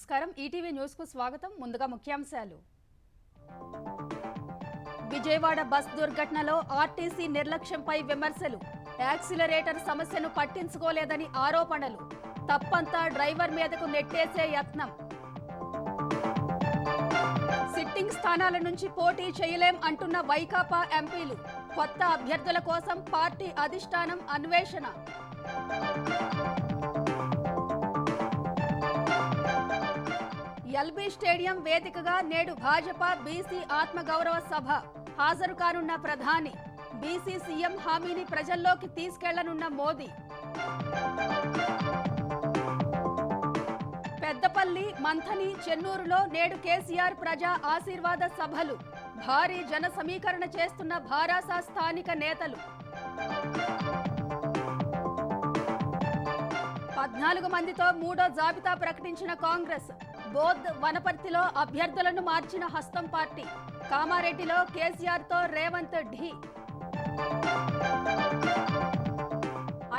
నమస్కారం ETV news కు స్వాగతం ముందుగా ముఖ్యాంశాలు విజయవాడ బస్ దుర్ఘటనలో ఆర్టీసీ నిర్లక్ష్యంపై విమర్శలు యాక్సిలరేటర్ సమస్యను పట్టించుకోలేదని ఆరోపణలు తప్పంతా డ్రైవర్ మీదకు నెట్టేసే యత్నం సిట్టింగ్ స్థానాల నుంచి పోటీ చేయలేం అంటున్న వైకాపా ఎంపీలు కొత్త అభ్యర్థుల కోసం పార్టీ అధిష్టానం అన్వేషణ ఎల్బీ స్టేడియం వేదికగా నేడు భాజపా బీసీ ఆత్మగౌరవ సభ హాజరు కానున్న ప్రధాని బీసీ సీఎం హామీని ప్రజల్లోకి తీసుకెళ్లనున్న మోదీ పెద్దపల్లి మంథని చెన్నూరులో నేడు కేసీఆర్ ప్రజా ఆశీర్వాద సభలు భారీ జన సమీకరణ చేస్తున్న భారాస స్థానిక నేతలు 14 మందితో మూడో జాబితా ప్రకటించిన కాంగ్రెస్ బోధ్ వనపర్తిలో అభ్యర్థులను మార్చిన హస్తం పార్టీ కామారెడ్డిలో కేసీఆర్ తో రేవంత్ ఢీ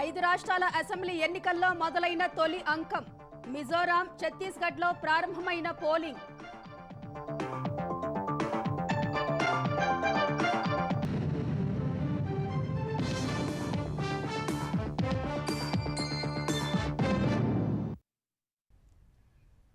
5 రాష్ట్రాల అసెంబ్లీ ఎన్నికల్లో మొదలైన తొలి అంకం మిజోరాం ఛత్తీస్గఢ్లో ప్రారంభమైన పోలింగ్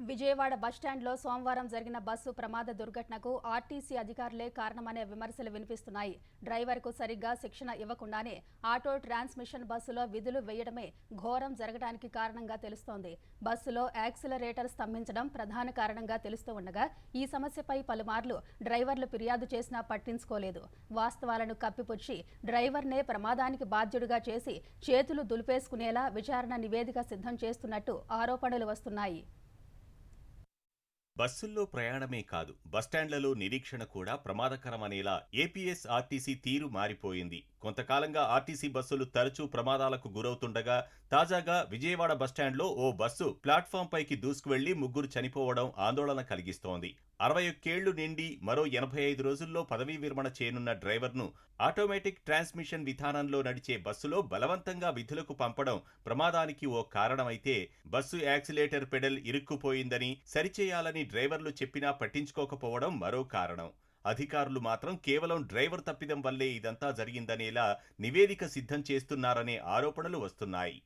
విజయవాడ బస్టాండ్లో సోమవారం జరిగిన బస్సు ప్రమాద దుర్ఘటనకు ఆర్టీసీ అధికారులే కారణమనే విమర్శలు వినిపిస్తున్నాయి. డ్రైవర్కు సరిగ్గా శిక్షణ ఇవ్వకుండానే ఆటో ట్రాన్స్మిషన్ బస్సులో విధులు వేయడమే ఘోరం జరగడానికి కారణంగా తెలుస్తోంది. బస్సులో యాక్సిలరేటర్ స్తంభించడం ప్రధాన కారణంగా తెలుస్తూ ఉండగా ఈ సమస్యపై పలుమార్లు డ్రైవర్లు ఫిర్యాదు చేసినా పట్టించుకోలేదు. వాస్తవాలను కప్పిపుచ్చి డ్రైవర్నే ప్రమాదానికి బాధ్యుడిగా చేసి చేతులు దులిపేసుకునేలా విచారణ నివేదిక సిద్ధం చేస్తున్నట్టు ఆరోపణలు వస్తున్నాయి. బస్సుల్లో ప్రయాణమే కాదు, బస్టాండ్లలో నిరీక్షణ కూడా ప్రమాదకరమనేలా ఏపీఎస్ ఆర్టీసీ తీరు మారిపోయింది. కొంతకాలంగా ఆర్టీసీ బస్సులు తరచూ ప్రమాదాలకు గురవుతుండగా తాజాగా విజయవాడ బస్టాండ్లో ఓ బస్సు ప్లాట్ఫామ్ పైకి దూసుకువెళ్లి 3 చనిపోవడం ఆందోళన కలిగిస్తోంది. 61 ఏళ్లు నిండి మరో 85 రోజుల్లో పదవీ విరమణ చేయనున్న డ్రైవర్ను ఆటోమేటిక్ ట్రాన్స్మిషన్ విధానంలో నడిచే బస్సులో బలవంతంగా విధులకు పంపడం ప్రమాదానికి ఓ కారణమైతే, బస్సు యాక్సిలేటర్ పెడల్ ఇరుక్కుపోయిందని సరిచేయాలని డ్రైవర్లు చెప్పినా పట్టించుకోకపోవడం మరో కారణం. అధికారులు మాత్రం కేవలం డ్రైవర్ తప్పిదం వల్లే ఇదంతా జరిగిందనేలా నివేదిక సిద్ధం చేస్తున్నారనే ఆరోపణలు వస్తున్నాయి.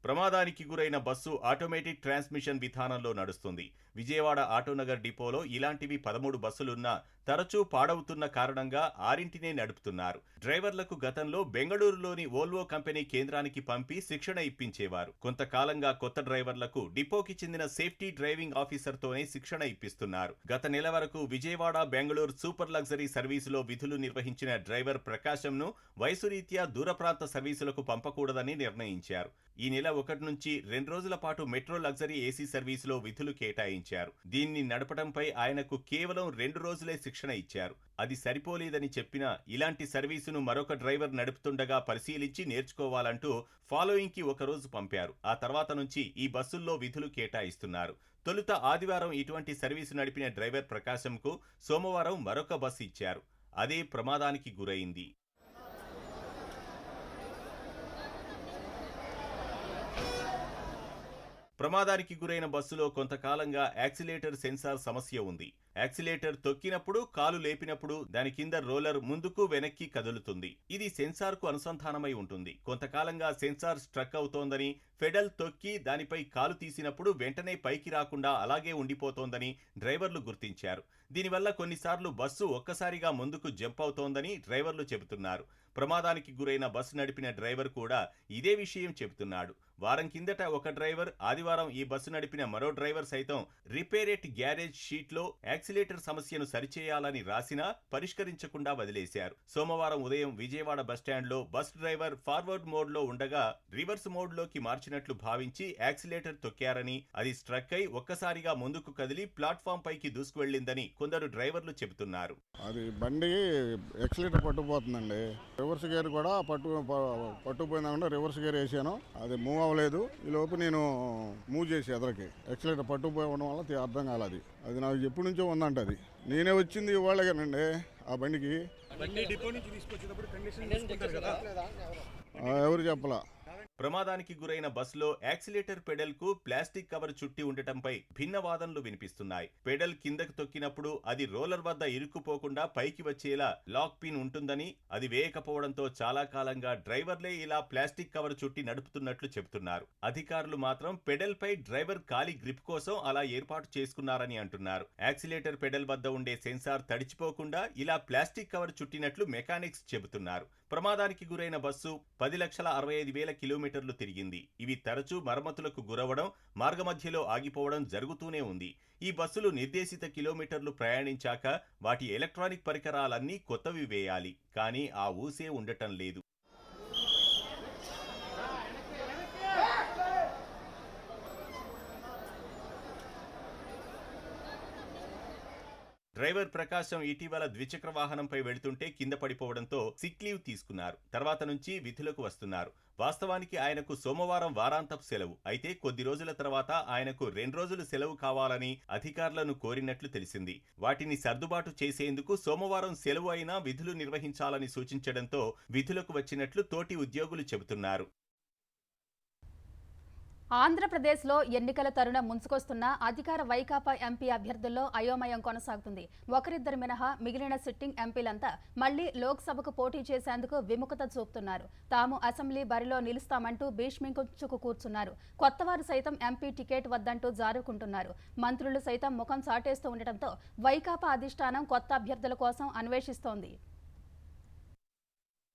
ప్రమాదానికి గురైన బస్సు ఆటోమేటిక్ ట్రాన్స్మిషన్ విధానంలో నడుస్తుంది. విజయవాడ ఆటోనగర్ డిపోలో ఇలాంటివి 13 బస్సులున్నా తరచూ పాడవుతున్న కారణంగా 6ంటినే నడుపుతున్నారు. డ్రైవర్లకు గతంలో బెంగళూరులోని వోల్వో కంపెనీ కేంద్రానికి పంపి శిక్షణ ఇప్పించేవారు. కొంతకాలంగా కొత్త డ్రైవర్లకు డిపోకి చెందిన సేఫ్టీ డ్రైవింగ్ ఆఫీసర్తోనే శిక్షణ ఇప్పిస్తున్నారు. గత నెల వరకు విజయవాడ బెంగళూరు సూపర్ లగ్జరీ సర్వీసులో విధులు నిర్వహించిన డ్రైవర్ ప్రకాశంను వయసు రీత్యా దూర ప్రాంత సర్వీసులకు పంపకూడదని నిర్ణయించారు. ఈ నెల 1 నుంచి 2 రోజుల పాటు మెట్రో లగ్జరీ ఏసీ సర్వీసులో విధులు కేటాయించారు. దీన్ని నడపడంపై ఆయనకు కేవలం 2 రోజులే శిక్షణ ఇచ్చారు. అది సరిపోలేదని చెప్పినా ఇలాంటి సర్వీసును మరొక డ్రైవర్ నడుపుతుండగా పరిశీలించి నేర్చుకోవాలంటూ ఫాలోయింగ్కి 1 రోజు పంపారు. ఆ తర్వాత నుంచి ఈ బస్సుల్లో విధులు కేటాయిస్తున్నారు. తొలుత ఆదివారం ఇటువంటి సర్వీసు నడిపిన డ్రైవర్ ప్రకాశంకు సోమవారం మరొక బస్సు ఇచ్చారు. అదే ప్రమాదానికి గురైంది. ప్రమాదానికి గురైన బస్సులో కొంతకాలంగా యాక్సిలేటర్ సెన్సార్ సమస్య ఉంది. యాక్సిలేటర్ తొక్కినప్పుడు, కాలు లేపినప్పుడు దాని కింద రోలర్ ముందుకు వెనక్కి కదులుతుంది. ఇది సెన్సార్కు అనుసంధానమై ఉంటుంది. కొంతకాలంగా సెన్సార్ స్ట్రక్ అవుతోందని, పెడల్ తొక్కి దానిపై కాలు తీసినప్పుడు వెంటనే పైకి రాకుండా అలాగే ఉండిపోతోందని డ్రైవర్లు గుర్తించారు. దీనివల్ల కొన్నిసార్లు బస్సు ఒక్కసారిగా ముందుకు జంప్ అవుతోందని డ్రైవర్లు చెబుతున్నారు. ప్రమాదానికి గురైన బస్సు నడిపిన డ్రైవర్ కూడా ఇదే విషయం చెబుతున్నాడు. వారం కిందట ఒక డ్రైవర్, ఆదివారం ఈ బస్సు నడిపిన మరో డ్రైవర్ సైతం రిపేర్ ఎట్ గ్యారేజ్ షీట్లో యాక్సిలేటర్ సమస్యను సరిచేయాలని రాసినా పరిష్కరించకుండా వదిలేశారు. సోమవారం ఉదయం విజయవాడ బస్టాండ్లో బస్ డ్రైవర్ ఫార్వర్డ్ మోడ్లో ఉండగా రివర్స్ మోడ్లోకి మార్చినట్లు భావించి యాక్సిలేటర్ తొక్కారని, అది స్ట్రక్ అయి ఒక్కసారిగా ముందుకు కదిలి ప్లాట్ఫామ్ పైకి దూసుకువెళ్లిందని కొందరు డ్రైవర్లు చెబుతున్నారు. అది బండి యాక్సిలేటర్ పట్టుకుపోతుందండి. రివర్స్ గేర్ కూడా పట్టుకుపోయిందా రివర్స్ గేర్ వేసాను, అది మూవ్ అవ్వలేదు. ఈ లోపు నేను మూవ్ చేసి ఎదరికి ఎక్సలేటర్ పట్టుకుపోవడం వల్ల అర్థం కాలేదు. అది నాకు ఎప్పటి నుంచో ఉందంట. అది నేనే వచ్చింది ఇవాళగానండి ఆ బండికి. ఎవరు చెప్పలా. ప్రమాదానికి గురైన బస్సులో యాక్సిలేటర్ పెడల్ కు ప్లాస్టిక్ కవర్ చుట్టి ఉండటంపై భిన్న వాదనలు వినిపిస్తున్నాయి. పెడల్ కిందకు తొక్కినప్పుడు అది రోలర్ వద్ద ఇరుక్కుపోకుండా పైకి వచ్చేలా లాక్ పిన్ ఉంటుందని, అది వేయకపోవడంతో చాలా కాలంగా డ్రైవర్లే ఇలా ప్లాస్టిక్ కవర్ చుట్టి నడుపుతున్నట్లు చెబుతున్నారు. అధికారులు మాత్రం పెడల్ పై డ్రైవర్ కాలి గ్రిప్ కోసం అలా ఏర్పాటు చేసుకున్నారని అంటున్నారు. యాక్సిలేటర్ పెడల్ వద్ద ఉండే సెన్సార్ తడిచిపోకుండా ఇలా ప్లాస్టిక్ కవర్ చుట్టినట్లు మెకానిక్స్ చెబుతున్నారు. ప్రమాదానికి గురైన బస్సు 10,65,000 కిలోమీటర్లు తిరిగింది. ఇవి తరచూ మరమ్మతులకు గురవడం, మార్గమధ్యలో ఆగిపోవడం జరుగుతూనే ఉంది. ఈ బస్సులు నిర్దేశిత కిలోమీటర్లు ప్రయాణించాక వాటి ఎలక్ట్రానిక్ పరికరాలన్నీ కొత్తవి వేయాలి. కానీ ఆ ఊసే ఉండటం లేదు. డ్రైవర్ ప్రకాశం ఇటీవల ద్విచక్ర వాహనంపై వెళుతుంటే కింద పడిపోవడంతో సిక్ లీవ్ తీసుకున్నారు. తర్వాత నుంచి విధులకు వస్తున్నారు. వాస్తవానికి ఆయనకు సోమవారం వారాంతపు సెలవు. అయితే కొద్ది రోజుల తర్వాత ఆయనకు 2 రోజులు సెలవు కావాలని అధికారులను కోరినట్లు తెలిసింది. వాటిని సర్దుబాటు చేసేందుకు సోమవారం సెలవు అయినా విధులు నిర్వహించాలని సూచించడంతో విధులకు వచ్చినట్లు తోటి ఉద్యోగులు చెబుతున్నారు. ఆంధ్రప్రదేశ్లో ఎన్నికల తరుణం ముంచుకొస్తున్న అధికార వైకాపా ఎంపీ అభ్యర్థుల్లో అయోమయం కొనసాగుతుంది. ఒకరిద్దరు మినహా మిగిలిన సిట్టింగ్ ఎంపీలంతా మళ్లీ లోక్సభకు పోటీ చేసేందుకు విముఖత చూపుతున్నారు. తాము అసెంబ్లీ బరిలో నిలుస్తామంటూ భీష్మించుకు కూర్చున్నారు. కొత్తవారు సైతం ఎంపీ టికెట్ వద్దంటూ జారుకుంటున్నారు. మంత్రులు సైతం ముఖం చాటేస్తూ ఉండటంతో వైకాపా అధిష్టానం కొత్త అభ్యర్థుల కోసం అన్వేషిస్తోంది.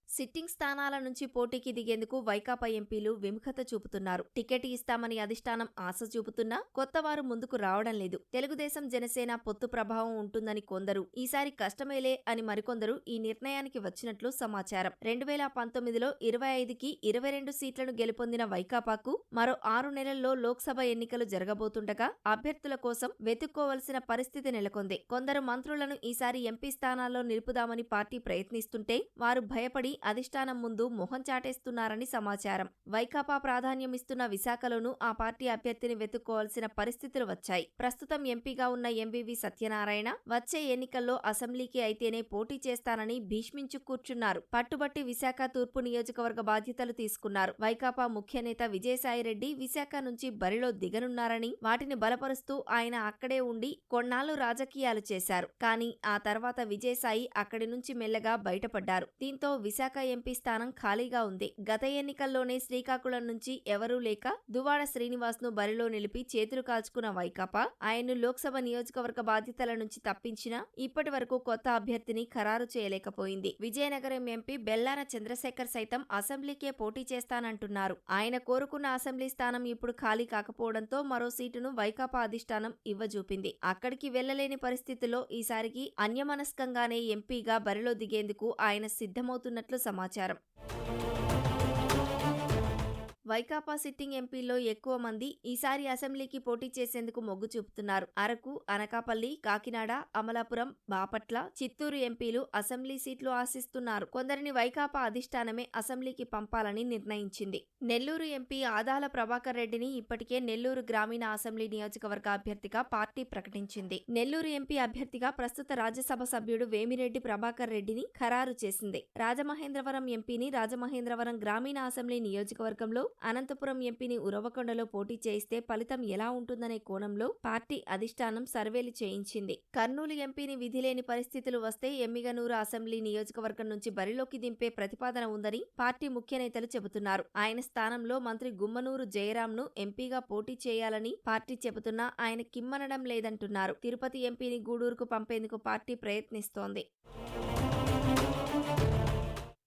సిట్టింగ్ స్థానాల నుంచి పోటీకి దిగేందుకు వైకాపా ఎంపీలు విముఖత చూపుతున్నారు. టికెట్ ఇస్తామని అధిష్టానం ఆశ చూపుతున్నా కొత్తవారు ముందుకు రావడం లేదు. తెలుగుదేశం జనసేన పొత్తు ప్రభావం ఉంటుందని కొందరు, ఈసారి కష్టమేలే అని మరికొందరు ఈ నిర్ణయానికి వచ్చినట్లు సమాచారం. 2019లో 25కి 22 సీట్లను గెలుపొందిన వైకాపాకు మరో 6 నెలల్లో లోక్సభ ఎన్నికలు జరగబోతుండగా అభ్యర్థుల కోసం వెతుక్కోవలసిన పరిస్థితి నెలకొంది. కొందరు మంత్రులను ఈసారి ఎంపీ స్థానాల్లో నిలుపుదామని పార్టీ ప్రయత్నిస్తుంటే వారు భయపడి అధిష్టానం ముందు మొహం చాటేస్తున్నారని సమాచారం. వైకాపా ప్రాధాన్యమిస్తున్న విశాఖలోనూ ఆ పార్టీ అభ్యర్థిని వెతుక్కోవాల్సిన పరిస్థితులు వచ్చాయి. ప్రస్తుతం ఎంపీగా ఉన్న ఎంవీవీ సత్యనారాయణ వచ్చే ఎన్నికల్లో అసెంబ్లీకి అయితేనే పోటీ చేస్తానని భీష్మించు కూర్చున్నారు. పట్టుబట్టి విశాఖ తూర్పు నియోజకవర్గ బాధ్యతలు తీసుకున్నారు. వైకాపా ముఖ్య నేత విజయసాయిరెడ్డి విశాఖ నుంచి బరిలో దిగనున్నారని, వాటిని బలపరుస్తూ ఆయన అక్కడే ఉండి కొన్నాళ్లు రాజకీయాలు చేశారు. కానీ ఆ తర్వాత విజయసాయి అక్కడి నుంచి మెల్లగా బయటపడ్డారు. దీంతో విశాఖ ఎంపీ స్థానం ఖాళీగా ఉంది. గత ఎన్నికల్లోనే శ్రీకాకుళం నుంచి ఎవరూ లేక దువ్వాడ శ్రీనివాస్ ను బరిలో నిలిపి చేతులు కాల్చుకున్న వైకాపా ఆయన్ను లోక్సభ నియోజకవర్గ బాధ్యతల నుంచి తప్పించినా ఇప్పటి వరకు కొత్త అభ్యర్థిని ఖరారు చేయలేకపోయింది. విజయనగరం ఎంపీ బెల్లాన చంద్రశేఖర్ సైతం అసెంబ్లీకే పోటీ చేస్తానంటున్నారు. ఆయన కోరుకున్న అసెంబ్లీ స్థానం ఇప్పుడు ఖాళీ కాకపోవడంతో మరో సీటును వైకాపా అధిష్టానం ఇవ్వజూపింది. అక్కడికి వెళ్లలేని పరిస్థితుల్లో ఈసారికి అన్యమనస్కంగానే ఎంపీగా బరిలో దిగేందుకు ఆయన సిద్ధమవుతున్నట్లు సమాచారం. వైకాపా సిట్టింగ్ ఎంపీల్లో ఎక్కువ మంది ఈసారి అసెంబ్లీకి పోటీ చేసేందుకు మొగ్గు చూపుతున్నారు. అరకు, అనకాపల్లి, కాకినాడ, అమలాపురం, బాపట్ల, చిత్తూరు ఎంపీలు అసెంబ్లీ సీట్లు ఆశిస్తున్నారు. కొందరిని వైకాపా అధిష్టానమే అసెంబ్లీకి పంపాలని నిర్ణయించింది. నెల్లూరు ఎంపీ ఆదాల ప్రభాకర్ రెడ్డిని ఇప్పటికే నెల్లూరు గ్రామీణ అసెంబ్లీ నియోజకవర్గ అభ్యర్థిగా పార్టీ ప్రకటించింది. నెల్లూరు ఎంపీ అభ్యర్థిగా ప్రస్తుత రాజ్యసభ సభ్యుడు వేమిరెడ్డి ప్రభాకర్ రెడ్డిని ఖరారు చేసింది. రాజమహేంద్రవరం ఎంపీని రాజమహేంద్రవరం గ్రామీణ అసెంబ్లీ నియోజకవర్గంలో, అనంతపురం ఎంపీని ఉరవకొండలో పోటీ చేయిస్తే ఫలితం ఎలా ఉంటుందనే కోణంలో పార్టీ అధిష్టానం సర్వేలు చేయించింది. కర్నూలు ఎంపీని విధిలేని పరిస్థితులు వస్తే ఎమ్మిగనూరు అసెంబ్లీ నియోజకవర్గం నుంచి బరిలోకి దింపే ప్రతిపాదన ఉందని పార్టీ ముఖ్య నేతలు చెబుతున్నారు. ఆయన స్థానంలో మంత్రి గుమ్మనూరు జయరాంను ఎంపీగా పోటీ చేయాలని పార్టీ చెబుతున్నా ఆయన కిమ్మనడం లేదంటున్నారు. తిరుపతి ఎంపీని గూడూరుకు పంపేందుకు పార్టీ ప్రయత్నిస్తోంది.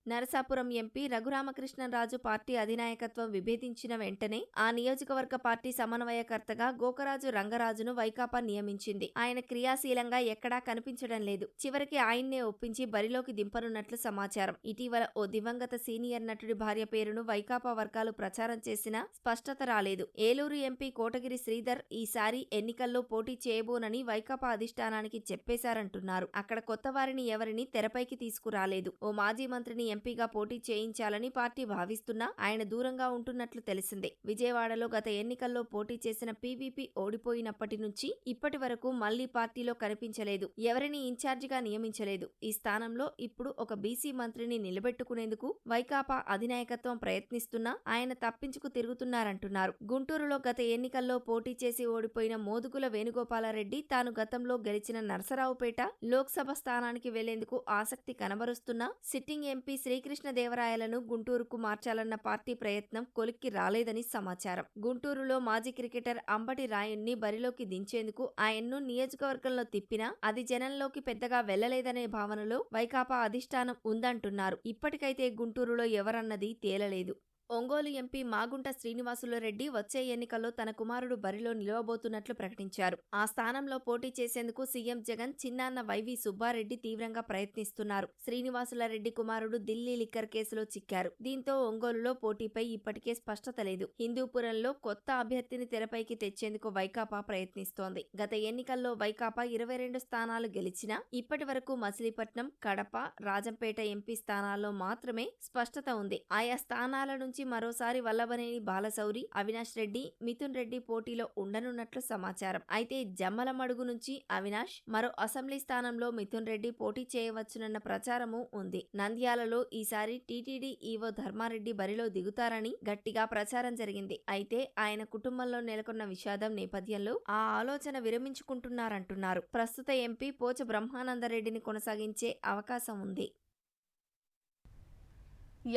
నరసాపురం ఎంపీ రఘురామకృష్ణరాజు పార్టీ అధినాయకత్వం విభేదించిన వెంటనే ఆ నియోజకవర్గ పార్టీ సమన్వయకర్తగా గోకరాజు రంగరాజును వైకాపా నియమించింది. ఆయన క్రియాశీలంగా ఎక్కడా కనిపించడం లేదు. చివరికి ఆయన్నే ఒప్పించి బరిలోకి దింపనున్నట్లు సమాచారం. ఇటీవల ఓ దివంగత సీనియర్ నటుడి భార్య పేరును వైకాపా వర్గాలు ప్రచారం చేసినా స్పష్టత రాలేదు. ఏలూరు ఎంపీ కోటగిరి శ్రీధర్ ఈసారి ఎన్నికల్లో పోటీ చేయబోనని వైకాపా అధిష్టానానికి చెప్పేశారంటున్నారు. అక్కడ కొత్త వారిని ఎవరిని తెరపైకి తీసుకురాలేదు. ఓ మాజీ మంత్రిని ఎంపీగా పోటీ చేయించాలని పార్టీ భావిస్తున్నా ఆయన దూరంగా ఉంటున్నట్లు తెలిసిందే. విజయవాడలో గత ఎన్నికల్లో పోటీ చేసిన పీవీపీ ఓడిపోయినప్పటి నుంచి ఇప్పటి వరకు మళ్లీ పార్టీలో కనిపించలేదు. ఎవరిని ఇన్ఛార్జిగా నియమించలేదు. ఈ స్థానంలో ఇప్పుడు ఒక బీసీ మంత్రిని నిలబెట్టుకునేందుకు వైకాపా అధినాయకత్వం ప్రయత్నిస్తున్నా ఆయన తప్పించుకు తిరుగుతున్నారంటున్నారు. గుంటూరులో గత ఎన్నికల్లో పోటీ చేసి ఓడిపోయిన మోదుగుల వేణుగోపాలరెడ్డి తాను గతంలో గెలిచిన నరసరావుపేట లోక్సభ స్థానానికి వెళ్లేందుకు ఆసక్తి కనబరుస్తున్నా సిట్టింగ్ ఎంపీ శ్రీకృష్ణదేవరాయలను గుంటూరుకు మార్చాలన్న పార్టీ ప్రయత్నం కొలిక్కి రాలేదని సమాచారం. గుంటూరులో మాజీ క్రికెటర్ అంబటి రాయుణ్ణి బరిలోకి దించేందుకు ఆయన్ను నియోజకవర్గంలో తిప్పినా అది జనంలోకి పెద్దగా వెళ్లలేదనే భావనలో వైకాపా అధిష్టానం ఉందంటున్నారు. ఇప్పటికైతే గుంటూరులో ఎవరన్నది తేలలేదు. ఒంగోలు ఎంపీ మాగుంట శ్రీనివాసులరెడ్డి వచ్చే ఎన్నికల్లో తన కుమారుడు బరిలో నిలవబోతున్నట్లు ప్రకటించారు. ఆ స్థానంలో పోటీ చేసేందుకు సీఎం జగన్ చిన్నాన్న వైవి సుబ్బారెడ్డి తీవ్రంగా ప్రయత్నిస్తున్నారు. శ్రీనివాసులరెడ్డి కుమారుడు ఢిల్లీ లిక్కర్ కేసులో చిక్కారు. దీంతో ఒంగోలులో పోటీపై ఇప్పటికే స్పష్టత లేదు. హిందూపురంలో కొత్త అభ్యర్థిని తెరపైకి తెచ్చేందుకు వైకాపా ప్రయత్నిస్తోంది. గత ఎన్నికల్లో వైకాపా 22 స్థానాలు గెలిచినా ఇప్పటి వరకు మచిలీపట్నం, కడప, రాజంపేట ఎంపీ స్థానాల్లో మాత్రమే స్పష్టత ఉంది. ఆయా స్థానాల నుంచి మరోసారి వల్లభనేని బాలశౌరి, అవినాష్ రెడ్డి, మిథున్ రెడ్డి పోటీలో ఉండనున్నట్లు సమాచారం. అయితే జమ్మలమడుగు నుంచి అవినాష్, మరో అసెంబ్లీ స్థానంలో మిథున్ రెడ్డి పోటీ చేయవచ్చునన్న ప్రచారమూ ఉంది. నంద్యాలలో ఈసారి టీటీడీ ఈవో ధర్మారెడ్డి బరిలో దిగుతారని గట్టిగా ప్రచారం జరిగింది. అయితే ఆయన కుటుంబంలో నెలకొన్న విషాదం నేపథ్యంలో ఆ ఆలోచన విరమించుకుంటున్నారంటున్నారు. ప్రస్తుత ఎంపీ పోచ బ్రహ్మానందరెడ్డిని కొనసాగించే అవకాశం ఉంది.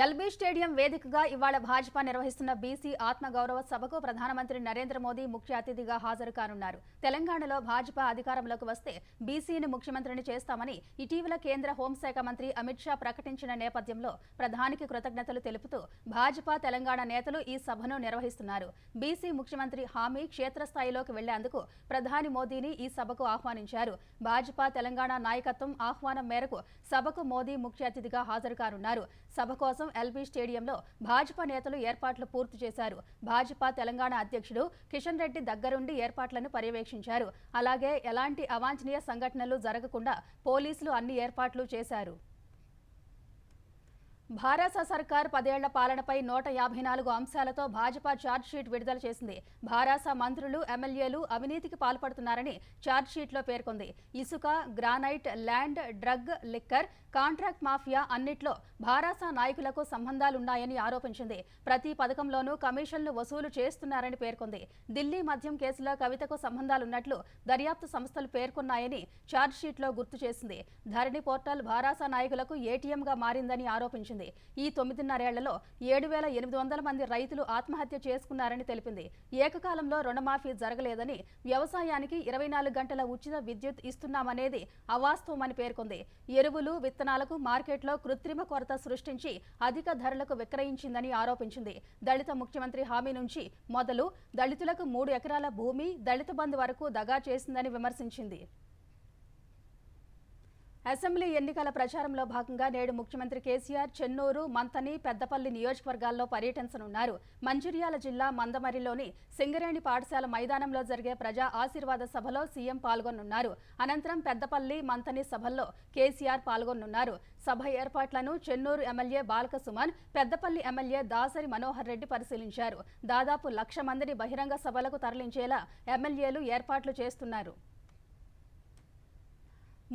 ఎల్బీ స్టేడియం వేదికగా ఇవాళ భాజపా నిర్వహిస్తున్న బీసీ ఆత్మగౌరవ సభకు ప్రధానమంత్రి నరేంద్ర మోదీ ముఖ్య అతిథిగా హాజరు కానున్నారు. తెలంగాణలో భాజపా అధికారంలోకి వస్తే బీసీని ముఖ్యమంత్రిని చేస్తామని ఇటీవల కేంద్ర హోంశాఖ మంత్రి అమిత్ షా ప్రకటించిన నేపథ్యంలో ప్రధానికి కృతజ్ఞతలు తెలుపుతూ భాజపా తెలంగాణ నేతలు ఈ సభను నిర్వహిస్తున్నారు. బీసీ ముఖ్యమంత్రి హామీ క్షేత్రస్థాయిలోకి వెళ్లేందుకు ప్రధాని మోదీని ఈ సభకు ఆహ్వానించారు. భాజపా తెలంగాణ నాయకత్వం ఆహ్వానం మేరకు సభకు మోదీ ముఖ్య అతిథిగా హాజరు కానున్నారు. సభ కోసం ఎల్బీ స్టేడియంలో భాజపా నేతలు ఏర్పాట్లు పూర్తి చేశారు. భాజపా తెలంగాణ అధ్యక్షుడు కిషన్ రెడ్డి దగ్గరుండి ఏర్పాట్లను పర్యవేక్షించారు. అలాగే ఎలాంటి అవాంఛనీయ సంఘటనలు జరగకుండా పోలీసులు అన్ని ఏర్పాట్లు చేశారు. భారాస సర్కార్ 10 ఏళ్ల పాలనపై 154 అంశాలతో భాజపా ఛార్జ్షీట్ విడుదల చేసింది. భారాస మంత్రులు, ఎమ్మెల్యేలు అవినీతికి పాల్పడుతున్నారని ఛార్జ్షీట్లో పేర్కొంది. ఇసుక, granite, land, drug, liquor, contract mafia అన్నిట్లో భారాస నాయకులకు సంబంధాలున్నాయని ఆరోపించింది. ప్రతి పథకంలోనూ కమిషన్లు వసూలు చేస్తున్నారని పేర్కొంది. ఢిల్లీ మద్యం కేసులో కవితకు సంబంధాలున్నట్లు దర్యాప్తు సంస్థలు పేర్కొన్నాయని ఛార్జ్షీట్లో గుర్తు చేసింది. ధరణి పోర్టల్ భారాస నాయకులకు ఏటీఎంగా మారిందని ఆరోపించింది. ఈ 9.5 ఏళ్లలో 7,800 మంది రైతులు ఆత్మహత్య చేసుకున్నారని తెలిపింది. ఏకకాలంలో రుణమాఫీ జరగలేదని, వ్యవసాయానికి 24 గంటల ఉచిత విద్యుత్ ఇస్తున్నామనేది అవాస్తవమని పేర్కొంది. ఎరువులు, విత్తనాలకు మార్కెట్లో కృత్రిమ కొరత సృష్టించి అధిక ధరలకు విక్రయించిందని ఆరోపించింది. దళిత ముఖ్యమంత్రి హామీ నుంచి మొదలు దళితులకు 3 ఎకరాల భూమి, దళిత బంధు వరకు దగా చేసిందని విమర్శించింది. అసెంబ్లీ ఎన్నికల ప్రచారంలో భాగంగా నేడు ముఖ్యమంత్రి కేసీఆర్ చెన్నూరు, మంథని, పెద్దపల్లి నియోజకవర్గాల్లో పర్యటించనున్నారు. మంచిర్యాల జిల్లా మందమరిలోని సింగరేణి పాఠశాల మైదానంలో జరిగే ప్రజా ఆశీర్వాద సభలో సీఎం పాల్గొనున్నారు. అనంతరం పెద్దపల్లి, మంథని సభల్లో కేసీఆర్ పాల్గొనున్నారు. సభ ఏర్పాట్లను చెన్నూరు ఎమ్మెల్యే బాలక సుమన్, పెద్దపల్లి ఎమ్మెల్యే దాసరి మనోహర్ రెడ్డి పరిశీలించారు. దాదాపు 1,00,000 మందిని బహిరంగ సభలకు తరలించేలా ఎమ్మెల్యేలు ఏర్పాట్లు చేస్తున్నారు.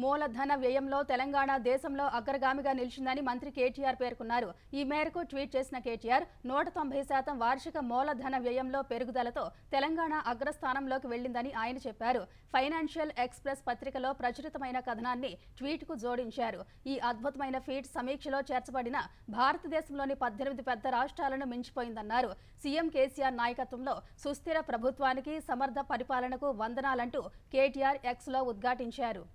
మూలధన వ్యయంలో తెలంగాణ దేశంలో అగ్రగామిగా నిలిచిందని మంత్రి కేటీఆర్ పేర్కొన్నారు. ఈ మేరకు ట్వీట్ చేసిన కేటీఆర్ 190% వార్షిక మూలధన వ్యయంలో పెరుగుదలతో తెలంగాణ అగ్రస్థానంలోకి వెళ్లిందని ఆయన చెప్పారు. ఫైనాన్షియల్ ఎక్స్ప్రెస్ పత్రికలో ప్రచురితమైన కథనాన్ని ట్వీట్కు జోడించారు. ఈ అద్భుతమైన ఫీట్ సమీక్షలో చేర్చబడిన భారతదేశంలోని 18 పెద్ద రాష్ట్రాలను మించిపోయిందన్నారు. సీఎం కేసీఆర్ నాయకత్వంలో సుస్థిర ప్రభుత్వానికి, సమర్థ పరిపాలనకు వందనాలంటూ కేటీఆర్ ఎక్స్లో ఉద్ఘాటించారు.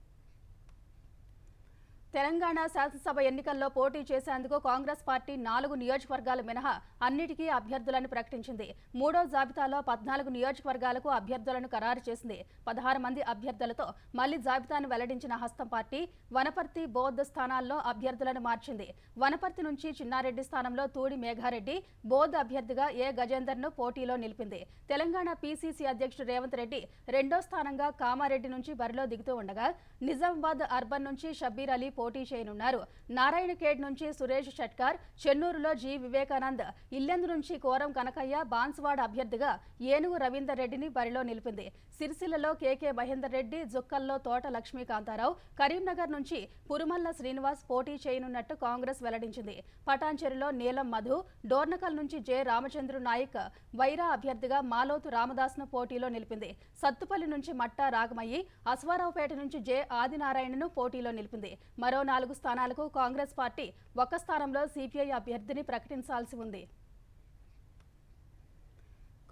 తెలంగాణ శాసనసభ ఎన్నికల్లో పోటీ చేసేందుకు కాంగ్రెస్ పార్టీ 4 నియోజకవర్గాలు మినహా అన్నిటికీ అభ్యర్థులను ప్రకటించింది. 3వ జాబితాలో 14 నియోజకవర్గాలకు అభ్యర్థులను ఖరారు చేసింది. 16 మంది అభ్యర్థులతో మళ్లీ జాబితాను వెల్లడించిన హస్తం పార్టీ వనపర్తి, బోధ్ స్థానాల్లో అభ్యర్థులను మార్చింది. వనపర్తి నుంచి చిన్నారెడ్డి స్థానంలో తూడి మేఘారెడ్డి, బోధ్ అభ్యర్థిగా ఏ గజేందర్ను పోటీలో నిలిపింది. తెలంగాణ పీసీసీ అధ్యక్షుడు రేవంత్ రెడ్డి 2వ స్థానంగా కామారెడ్డి నుంచి బరిలో దిగుతూ ఉండగా నిజామాబాద్ అర్బన్ నుంచి షబ్బీర్ అలీ పోటీ చేయనున్నారు. నారాయణఖేడ్ నుంచి సురేష్ షట్కార్, చెన్నూరులో జి వివేకానంద్, ఇల్లెందు నుంచి కోరం కనకయ్య, బాన్సువాడ అభ్యర్థిగా ఏనుగు రవీందర్ రెడ్డిని బరిలో నిలిపింది. సిరిసిల్లలో కేకే మహేందర్ రెడ్డి, జుక్కల్లో తోట లక్ష్మీకాంతారావు, కరీంనగర్ నుంచి పురుమల్ల శ్రీనివాస్ పోటీ చేయనున్నట్టు కాంగ్రెస్ వెల్లడించింది. పటాన్చెరులో నీలం మధు, డోర్నకల్ నుంచి జె రామచంద్ర నాయక్ వైరా అభ్యర్థిగా మాలోతు రామదాస్ను పోటీలో నిలిపింది. సత్తుపల్లి నుంచి మట్టా రాగమయ్యి, అశ్వారావుపేట నుంచి జె ఆదినారాయణను పోటీలో నిలిపింది. మరో 4 స్థానాలకు కాంగ్రెస్ పార్టీ ఒక స్థానంలో సిపిఐ అభ్యర్థిని ప్రకటించాల్సి ఉంది.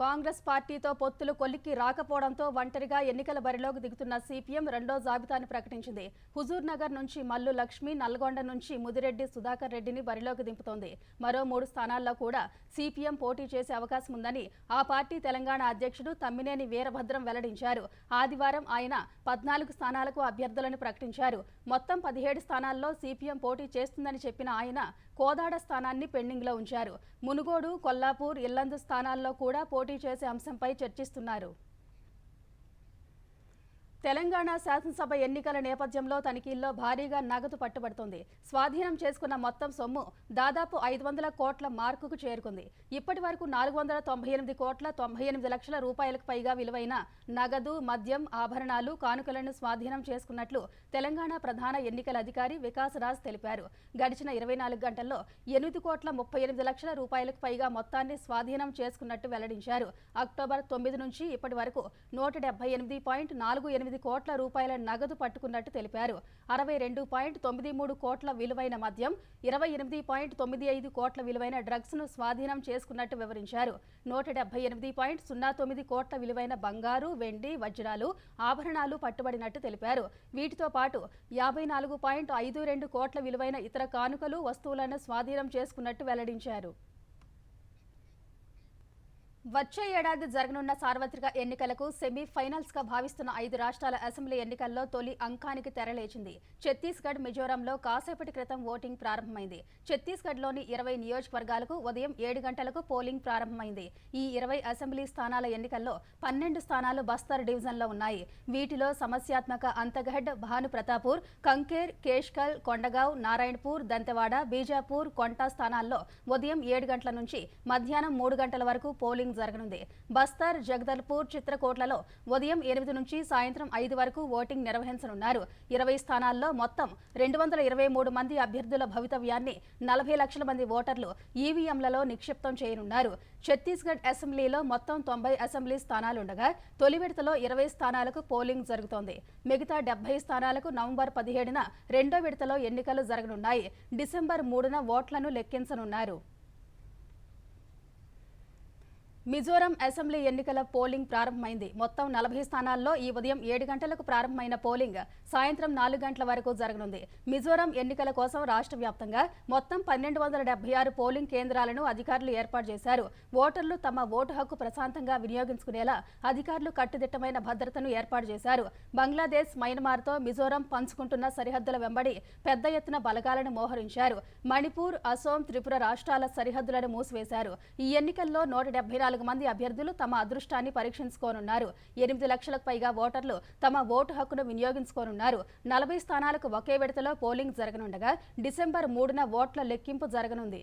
కాంగ్రెస్ పార్టీతో పొత్తులు కొలిక్కి రాకపోవడంతో ఒంటరిగా ఎన్నికల బరిలోకి దిగుతున్న సిపిఎం రెండో జాబితాను ప్రకటించింది. హుజూర్ నగర్ నుంచి మల్లు లక్ష్మి, నల్గొండ నుంచి ముదిరెడ్డి సుధాకర్ రెడ్డిని బరిలోకి దింపుతోంది. మరో 3 స్థానాల్లో కూడా సిపిఎం పోటీ చేసే అవకాశం ఉందని ఆ పార్టీ తెలంగాణ అధ్యక్షుడు తమ్మినేని వీరభద్రం వెల్లడించారు. ఆదివారం ఆయన 14 స్థానాలకు అభ్యర్థులను ప్రకటించారు. మొత్తం 17 స్థానాల్లో సిపిఎం పోటీ చేస్తుందని చెప్పిన ఆయన కోదాడ స్థానాన్ని పెండింగ్లో ఉంచారు. మునుగోడు, కొల్లాపూర్, ఇల్లందు స్థానాల్లో కూడా పోటీ చేసే అంశంపై చర్చిస్తున్నారు. తెలంగాణ శాసనసభ ఎన్నికల నేపథ్యంలో తనిఖీల్లో భారీగా నగదు పట్టుబడుతోంది. స్వాధీనం చేసుకున్న మొత్తం సొమ్ము దాదాపు 500 కోట్ల మార్కుకు చేరుకుంది. ఇప్పటి వరకు 498 కోట్ల 98 లక్షల రూపాయలకు పైగా విలువైన నగదు, మద్యం, ఆభరణాలు, కానుకలను స్వాధీనం చేసుకున్నట్లు తెలంగాణ ప్రధాన ఎన్నికల అధికారి వికాస్ రాజ్ తెలిపారు. గడిచిన 24 గంటల్లో 8 కోట్ల 38 లక్షల రూపాయలకు పైగా మొత్తాన్ని స్వాధీనం చేసుకున్నట్టు వెల్లడించారు. అక్టోబర్ 9 నుంచి ఇప్పటి వరకు 178.48 కోట్ల రూపాయల నగదు పట్టుకున్నట్టు తెలిపారు. 62.93 కోట్ల విలువైన మద్యం, 28.95 కోట్ల విలువైన డ్రగ్స్ ను స్వాధీనం చేసుకున్నట్టు వివరించారు. 178.09 కోట్ల విలువైన బంగారు, వెండి, వజ్రాలు, ఆభరణాలు పట్టుబడినట్టు తెలిపారు. వీటితో పాటు 54.52 కోట్ల విలువైన ఇతర కానుకలు, వస్తువులను స్వాధీనం చేసుకున్నట్టు వెల్లడించారు. వచ్చే ఏడాది జరగనున్న సార్వత్రిక ఎన్నికలకు సెమీఫైనల్స్ గా భావిస్తున్న 5 రాష్ట్రాల అసెంబ్లీ ఎన్నికల్లో తొలి అంకానికి తెరలేచింది. ఛత్తీస్గఢ్, మిజోరంలో కాసేపటి క్రితం ఓటింగ్ ప్రారంభమైంది. ఛత్తీస్గఢ్లోని 20 నియోజకవర్గాలకు ఉదయం 7 గంటలకు పోలింగ్ ప్రారంభమైంది. ఈ 20 అసెంబ్లీ స్థానాల ఎన్నికల్లో 12 స్థానాలు బస్తర్ డివిజన్లో ఉన్నాయి. వీటిలో సమస్యాత్మక అంతగఢ్, భానుప్రతాపూర్, కంకేర్, కేష్కల్, కొండగావ్, నారాయణపూర్, దంతెవాడ, బీజాపూర్, కొంటా స్థానాల్లో ఉదయం 7 గంటల నుంచి మధ్యాహ్నం 3 గంటల వరకు పోలింగ్ జరగనుంది. బస్తర్, జగదల్పూర్, చిత్రకోట్లలో ఉదయం 8 నుంచి సాయంత్రం 5 వరకు ఓటింగ్ నిర్వహించనున్నారు. 20 స్థానాల్లో మొత్తం 223 మంది అభ్యర్థుల భవితవ్యాన్ని 40 లక్షల మంది ఓటర్లు ఈవీఎంలలో నిక్షిప్తం చేయనున్నారు. ఛత్తీస్గఢ్ అసెంబ్లీలో మొత్తం 90 అసెంబ్లీ స్థానాలుండగా తొలి విడతలో 20 స్థానాలకు పోలింగ్ జరుగుతోంది. మిగతా 70 స్థానాలకు నవంబర్ 17న రెండో విడతలో ఎన్నికలు జరగనున్నాయి. డిసెంబర్ 3న ఓట్లను లెక్కించనున్నారు. మిజోరం అసెంబ్లీ ఎన్నికల పోలింగ్ ప్రారంభమైంది. మొత్తం 40 స్థానాల్లో ఈ ఉదయం 7 గంటలకు ప్రారంభమైన పోలింగ్ సాయంత్రం 4 గంటల వరకు జరగనుంది. మిజోరం ఎన్నికల కోసం రాష్ట్ర వ్యాప్తంగా మొత్తం 1276 పోలింగ్ కేంద్రాలను అధికారులు ఏర్పాటు చేశారు. ఓటర్లు తమ ఓటు హక్కు ప్రశాంతంగా వినియోగించుకునేలా అధికారులు కట్టుదిట్టమైన భద్రతను ఏర్పాటు చేశారు. బంగ్లాదేశ్, మయన్మార్తో మిజోరం పంచుకుంటున్న సరిహద్దుల వెంబడి పెద్ద ఎత్తున బలగాలను మోహరించారు. మణిపూర్, అసోం, త్రిపుర రాష్ట్రాల సరిహద్దులను మూసివేశారు. ఈ ఎన్నికల్లో 174 మంది అభ్యర్థులు తమ అదృష్టాన్ని పరీక్షించుకోనున్నారు. 8 లక్షలకు పైగా ఓటర్లు తమ ఓటు హక్కును వినియోగించుకోనున్నారు. 40 స్థానాలకు ఒకే విడతలో పోలింగ్ జరగనుండగా డిసెంబర్ 3న ఓట్ల లెక్కింపు జరగనుంది.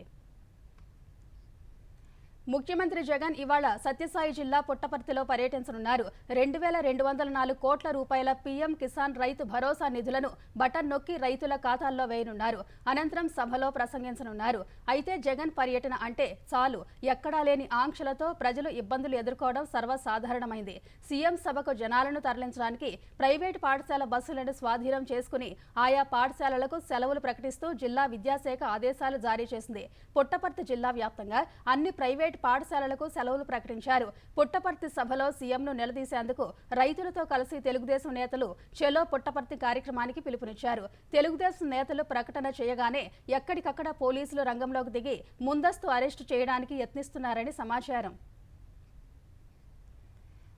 ముఖ్యమంత్రి జగన్ ఇవాళ సత్యసాయి జిల్లా పుట్టపర్తిలో పర్యటించనున్నారు. 2204 కోట్ల రూపాయల పీఎం కిసాన్ రైతు భరోసా నిధులను బటన్ నొక్కి రైతుల ఖాతాల్లో వేయనున్నారు. అనంతరం సభలో ప్రసంగించనున్నారు. అయితే జగన్ పర్యటన అంటే చాలు, ఎక్కడా లేని ఆంక్షలతో ప్రజలు ఇబ్బందులు ఎదుర్కోవడం సర్వసాధారణమైంది. సీఎం సభకు జనాలను తరలించడానికి ప్రైవేటు పాఠశాల బస్సులను స్వాధీనం చేసుకుని ఆయా పాఠశాలలకు సెలవులు ప్రకటిస్తూ జిల్లా విద్యాశాఖ ఆదేశాలు జారీ చేసింది. పుట్టపర్తి జిల్లా వ్యాప్తంగా అన్ని ప్రైవేటు పాఠశాలలకు సెలవులు ప్రకటించారు. పుట్టపర్తి సభలో సీఎంను నిలదీసేందుకు రైతులతో కలిసి తెలుగుదేశం నేతలు చెలో పుట్టపర్తి కార్యక్రమానికి పిలుపునిచ్చారు. తెలుగుదేశం నేతలు ప్రకటన చేయగానే ఎక్కడికక్కడ పోలీసులు రంగంలోకి దిగి ముందస్తు అరెస్టు చేయడానికి యత్నిస్తున్నారని సమాచారం.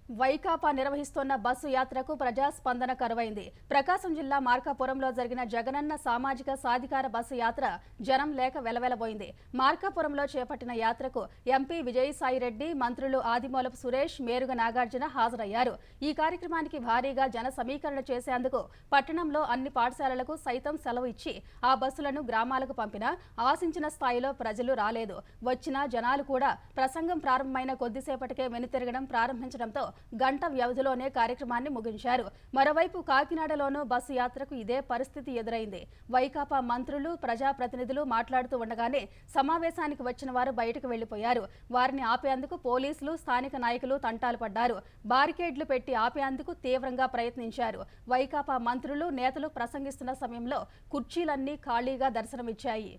వైకాపా నిర్వహిస్తున్న బస్సు యాత్రకు ప్రజాస్పందన కరువైంది. ప్రకాశం జిల్లా మార్కాపురంలో జరిగిన జగనన్న సామాజిక సాధికార బస్సు యాత్ర జనం లేక వెలవెలబోయింది. మార్కాపురంలో చేపట్టిన యాత్రకు ఎంపీ విజయసాయిరెడ్డి, మంత్రులు ఆదిమూలపు సురేష్, మేరుగ నాగార్జున హాజరయ్యారు. ఈ కార్యక్రమానికి భారీగా జన సమీకరణ చేసేందుకు పట్టణంలో అన్ని పాఠశాలలకు సైతం సెలవు ఇచ్చి ఆ బస్సులను గ్రామాలకు పంపినా ఆశించిన స్థాయిలో ప్రజలు రాలేదు. వచ్చిన జనాలు కూడా ప్రసంగం ప్రారంభమైన కొద్దిసేపటికే వెనుతిరగడం ప్రారంభించడంతో గంట వ్యవధిలోనే కార్యక్రమాన్ని ముగించారు. మరోవైపు కాకినాడలోనూ బస్సు యాత్రకు ఇదే పరిస్థితి ఎదురైంది. వైకాపా మంత్రులు, ప్రజాప్రతినిధులు మాట్లాడుతూ ఉండగానే సమావేశానికి వచ్చిన వారు బయటకు వెళ్లిపోయారు. వారిని ఆపేందుకు పోలీసులు, స్థానిక నాయకులు తంటాలు పడ్డారు. బారికేడ్లు పెట్టి ఆపేందుకు తీవ్రంగా ప్రయత్నించారు. వైకాపా మంత్రులు, నేతలు ప్రసంగిస్తున్న సమయంలో కుర్చీలన్నీ ఖాళీగా దర్శనమిచ్చాయి.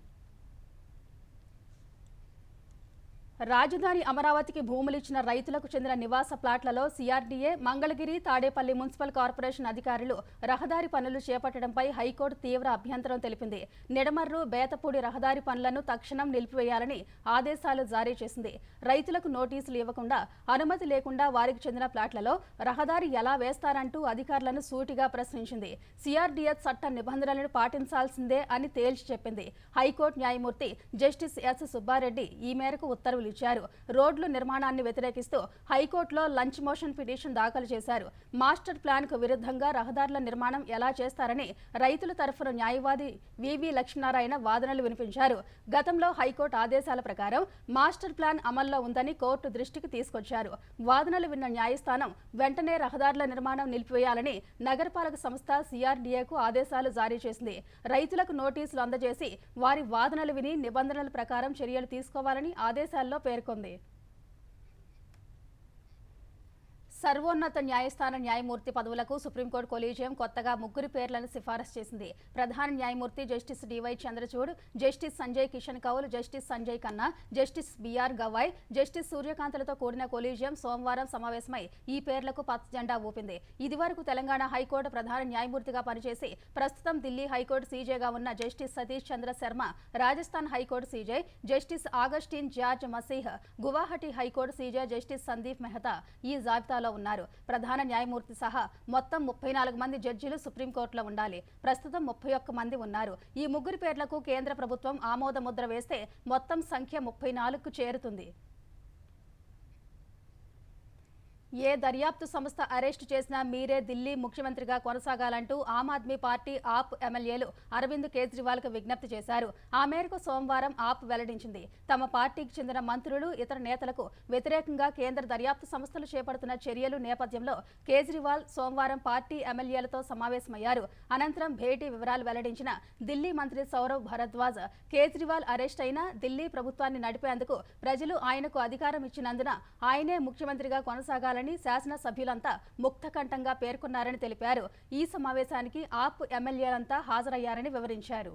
రాజధాని అమరావతికి భూములిచ్చిన రైతులకు చెందిన నివాస ప్లాట్లలో CRDA, Mangalagiri, Tadepalli municipal corporation అధికారులు రహదారి పనులు చేపట్టడంపై హైకోర్టు తీవ్ర అభ్యంతరం తెలిపింది. నిడమర్రు, బేతపూడి రహదారి పనులను తక్షణం నిలిపివేయాలని ఆదేశాలు జారీ చేసింది. రైతులకు నోటీసులు ఇవ్వకుండా, అనుమతి లేకుండా వారికి చెందిన ప్లాట్లలో రహదారి ఎలా వేస్తారంటూ అధికారులను సూటిగా ప్రశ్నించింది. సిఆర్డీఏ చట్ట నిబంధనలను పాటించాల్సిందే అని తేల్చి చెప్పింది. హైకోర్టు న్యాయమూర్తి జస్టిస్ ఎస్ సుబ్బారెడ్డి ఈ మేరకు ఉత్తర్వులు ఇచ్చారు. రోడ్లు నిర్మాణాన్ని వ్యతిరేకిస్తూ హైకోర్టులో లంచ్ మోషన్ పిటిషన్ దాఖలు చేశారు. మాస్టర్ ప్లాన్ కు విరుద్ధంగా రహదారుల నిర్మాణం ఎలా చేస్తారని రైతుల తరఫున న్యాయవాది వివి లక్ష్మీనారాయణ వాదనలు వినిపించారు. గతంలో హైకోర్టు ఆదేశాల ప్రకారం మాస్టర్ ప్లాన్ అమల్లో ఉందని కోర్టు దృష్టికి తీసుకొచ్చారు. వాదనలు విన్న న్యాయస్థానం వెంటనే రహదారుల నిర్మాణం నిలిపివేయాలని నగరపాలక సంస్థ సిఆర్డీఏకు ఆదేశాలు జారీ చేసింది. రైతులకు నోటీసులు అందజేసి వారి వాదనలు విని నిబంధనల ప్రకారం చర్యలు తీసుకోవాలని ఆదేశాల్లో పేర్కొంది. సర్వోన్నత న్యాయస్థాన న్యాయమూర్తి పదవులకు సుప్రీంకోర్టు కొలీజియం కొత్తగా 3 పేర్లను సిఫారసు చేసింది. ప్రధాన న్యాయమూర్తి justice DY Chandrachud, justice Sanjay Kishan Kaul, justice Sanjay Khanna, justice BR Gavai, justice సూర్యకాంత్లతో కూడిన కొలీజియం సోమవారం సమావేశమై ఈ పేర్లకు పచ్చజెండా ఊపింది. ఇదివరకు తెలంగాణ హైకోర్టు ప్రధాన న్యాయమూర్తిగా పనిచేసి ప్రస్తుతం ఢిల్లీ హైకోర్టు సీజేగా ఉన్న justice Satish Chandra Sharma, Rajasthan high court CJ justice Augustine George Masih, Guwahati high court CJ justice Sandeep Mehta ఈ జాబితాలో ఉన్నారు. ప్రధాన న్యాయమూర్తి సహా మొత్తం 34 మంది జడ్జీలు సుప్రీంకోర్టులో ఉండాలి. ప్రస్తుతం 31 మంది ఉన్నారు. ఈ 3 పేర్లకు కేంద్ర ప్రభుత్వం ఆమోద ముద్ర వేస్తే మొత్తం సంఖ్య 34కు చేరుతుంది. ఏ దర్యాప్తు సంస్థ అరెస్టు చేసినా మీరే ఢిల్లీ ముఖ్యమంత్రిగా కొనసాగాలంటూ ఆమ్ ఆద్మీ పార్టీ ఆప్ ఎమ్మెల్యేలు అరవింద్ కేజ్రీవాల్కు విజ్ఞప్తి చేశారు. ఆ మేరకు సోమవారం ఆప్ వెల్లడించింది. తమ పార్టీకి చెందిన మంత్రులు, ఇతర నేతలకు వ్యతిరేకంగా కేంద్ర దర్యాప్తు సంస్థలు చేపడుతున్న చర్యలు నేపథ్యంలో కేజ్రీవాల్ సోమవారం పార్టీ ఎమ్మెల్యేలతో సమావేశమయ్యారు. అనంతరం భేటీ వివరాలు వెల్లడించిన ఢిల్లీ మంత్రి సౌరవ్ భరద్వాజ్, కేజ్రీవాల్ అరెస్ట్ అయినా ఢిల్లీ ప్రభుత్వాన్ని నడిపేందుకు ప్రజలు ఆయనకు అధికారం ఇచ్చినందున ఆయనే ముఖ్యమంత్రిగా కొనసాగాలని శాసనసభ్యులంతా ముక్తకంఠంగా పేర్కొన్నారని తెలిపారు. ఈ సమావేశానికి ఆప్ ఎమ్మెల్యేలంతా హాజరయ్యారని వివరించారు.